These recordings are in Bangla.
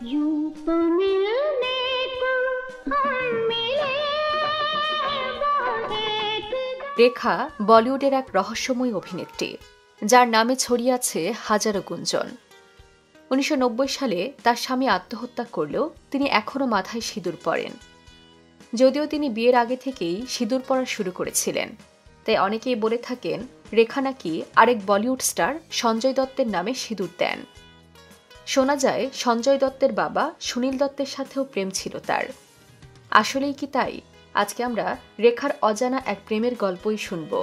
यूं तो मिलने को हम मिले রেখা বলিউডের এক রহস্যময় অভিনেত্রী, যার নামে ছড়িয়ে আছে হাজারো গুঞ্জন। 1990 সালে তার স্বামী আত্মহত্যা করলেও তিনি এখনও মাথায় সিঁদুর পরেন। যদিও তিনি বিয়ের আগে থেকেই সিঁদুর পরা শুরু করেছিলেন, তাই অনেকেই বলে থাকেন রেখা নাকি আরেক বলিউড স্টার সঞ্জয় দত্তের নামে সিঁদুর দেন। শোনা যায় সঞ্জয় দত্তের বাবা সুনীল দত্তের সাথেও প্রেম ছিল তার। আসলেই কি তাই? আজকে আমরা রেখার অজানা এক প্রেমের গল্পই শুনব।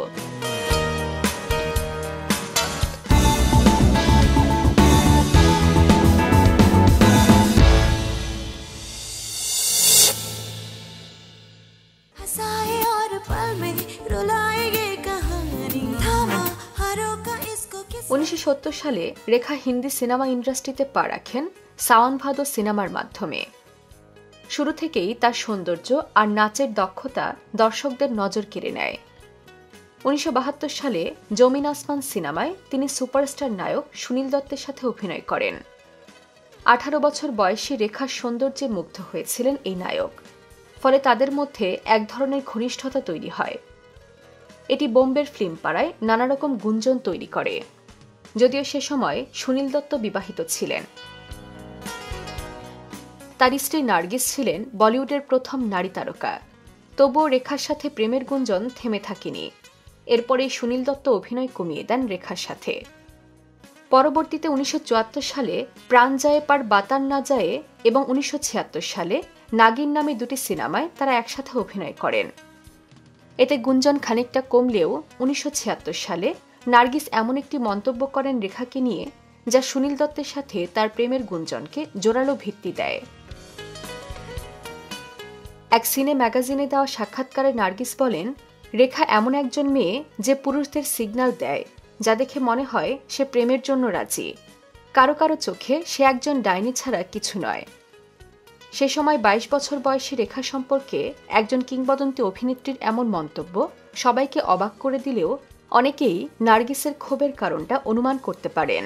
উনিশশো 1970 সালে রেখা হিন্দি সিনেমা ইন্ডাস্ট্রিতে পা রাখেন সাওন ভাদো সিনেমার মাধ্যমে। শুরু থেকেই তার সৌন্দর্য আর নাচের দক্ষতা দর্শকদের নজর কেড়ে নেয়। 1972 সালে জমিন আসমান সিনেমায় তিনি সুপারস্টার নায়ক সুনীল দত্তের সাথে অভিনয় করেন। 18 বছর বয়সী রেখার সৌন্দর্যে মুগ্ধ হয়েছিলেন এই নায়ক, ফলে তাদের মধ্যে এক ধরনের ঘনিষ্ঠতা তৈরি হয়। এটি বোম্বের ফিল্ম পাড়ায় নানা রকম গুঞ্জন তৈরি করে, যদিও সে সময় সুনীল দত্ত বিবাহিত ছিলেন। তার স্ত্রী নার্গিস ছিলেন বলিউডের প্রথম নারী তারকা। তবুও রেখার সাথে প্রেমের গুঞ্জন থেমে থাকেনি। এরপরে সুনীল দত্ত অভিনয় কমিয়ে দেন রেখার সাথে। পরবর্তীতে 1974 সালে প্রাণ যায় পার বাতান না যায় এবং 1976 সালে নাগিন নামে দুটি সিনেমায় তারা একসাথে অভিনয় করেন। এতে গুঞ্জন খানিকটা কমলেও 1976 সালে নার্গিস এমন একটি মন্তব্য করেন রেখাকে নিয়ে, যা সুনীল দত্তের সাথে তার প্রেমের গুঞ্জনকে জোরালো ভিত্তি দেয়। এক সিনে ম্যাগাজিনে দেওয়া সাক্ষাৎকারে নার্গিস বলেন, রেখা এমন একজন মেয়ে যে পুরুষদের সিগন্যাল দেয়, যা দেখে মনে হয় সে প্রেমের জন্য রাজি। কারো কারো চোখে সে একজন ডাইনি ছাড়া কিছু নয়। সে সময় 22 বছর বয়সী রেখা সম্পর্কে একজন কিংবদন্তি অভিনেত্রীর এমন মন্তব্য সবাইকে অবাক করে দিলেও অনেকেই নার্গিসের ক্ষোভের কারণটা অনুমান করতে পারেন।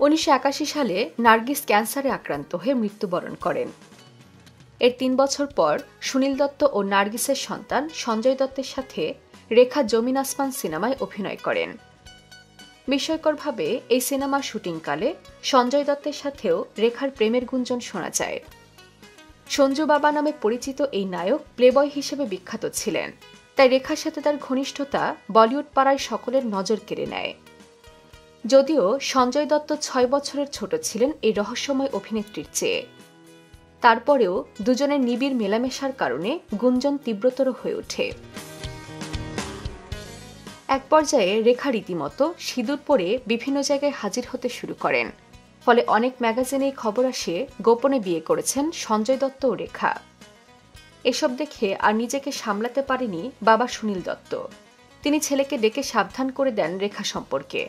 1981 সালে নার্গিস ক্যান্সারে আক্রান্ত হয়ে মৃত্যুবরণ করেন। এর 3 বছর পর সুনীল দত্ত ও নার্গিসের সন্তান সঞ্জয় দত্তের সাথে রেখা জমিন আসমান সিনেমায় অভিনয় করেন। বিস্ময়করভাবে এই সিনেমার শুটিংকালে সঞ্জয় দত্তের সাথেও রেখার প্রেমের গুঞ্জন শোনা যায়। সঞ্জু বাবা নামে পরিচিত এই নায়ক প্লেবয় হিসেবে বিখ্যাত ছিলেন, তাই রেখার সাথে তার ঘনিষ্ঠতা বলিউড পাড়ায় সকলের নজর কেড়ে নেয়। যদিও সঞ্জয় দত্ত 6 বছরের ছোট ছিলেন এই রহস্যময় অভিনেত্রীর চেয়ে, তারপরেও দুজনের নিবিড় মেলামেশার কারণে গুঞ্জন তীব্রতর হয়ে ওঠে। এক পর্যায়ে রেখা রীতিমতো সিঁদুর পরে বিভিন্ন জায়গায় হাজির হতে শুরু করেন, ফলে অনেক ম্যাগাজিনেই খবর আসে গোপনে বিয়ে করেছেন সঞ্জয় দত্ত ও রেখা। এসব দেখে আর নিজেকে সামলাতে পারেনি বাবা সুনীল দত্ত। তিনি ছেলেকে ডেকে সাবধান করে দেন রেখা সম্পর্কে,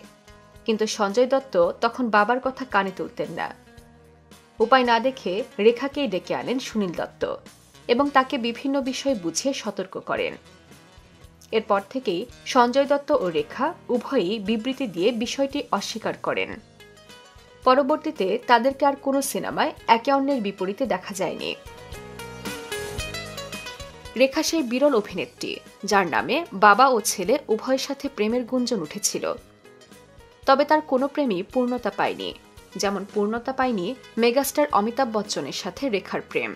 কিন্তু সঞ্জয় দত্ত তখন বাবার কথা কানে তুলতেন না। উপায় না দেখে রেখাকেই ডেকে আনেন সুনীল দত্ত এবং তাকে বিভিন্ন বিষয় বুঝিয়ে সতর্ক করেন। এরপর থেকেই সঞ্জয় দত্ত ও রেখা উভয়ই বিবৃতি দিয়ে বিষয়টি অস্বীকার করেন। পরবর্তীতে তাদেরকে আর কোনো সিনেমায় একে অন্যের বিপরীতে দেখা যায়নি। রেখা সেই বিরল অভিনেত্রী যার নামে বাবা ও ছেলে উভয়ের সাথে প্রেমের গুঞ্জন উঠেছিল। তবে তার কোনো প্রেমই পূর্ণতা পায়নি, যেমন পূর্ণতা পায়নি মেগাস্টার অমিতাভ বচ্চনের সাথে রেখার প্রেম।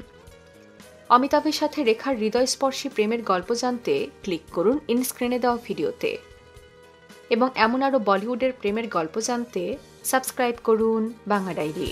অমিতাভের সাথে রেখার হৃদয়স্পর্শী প্রেমের গল্প জানতে ক্লিক করুন ইনস্ক্রিনে দেওয়া ভিডিওতে, এবং এমন আরও বলিউডের প্রেমের গল্প জানতে সাবস্ক্রাইব করুন বাংলা ডায়েরি।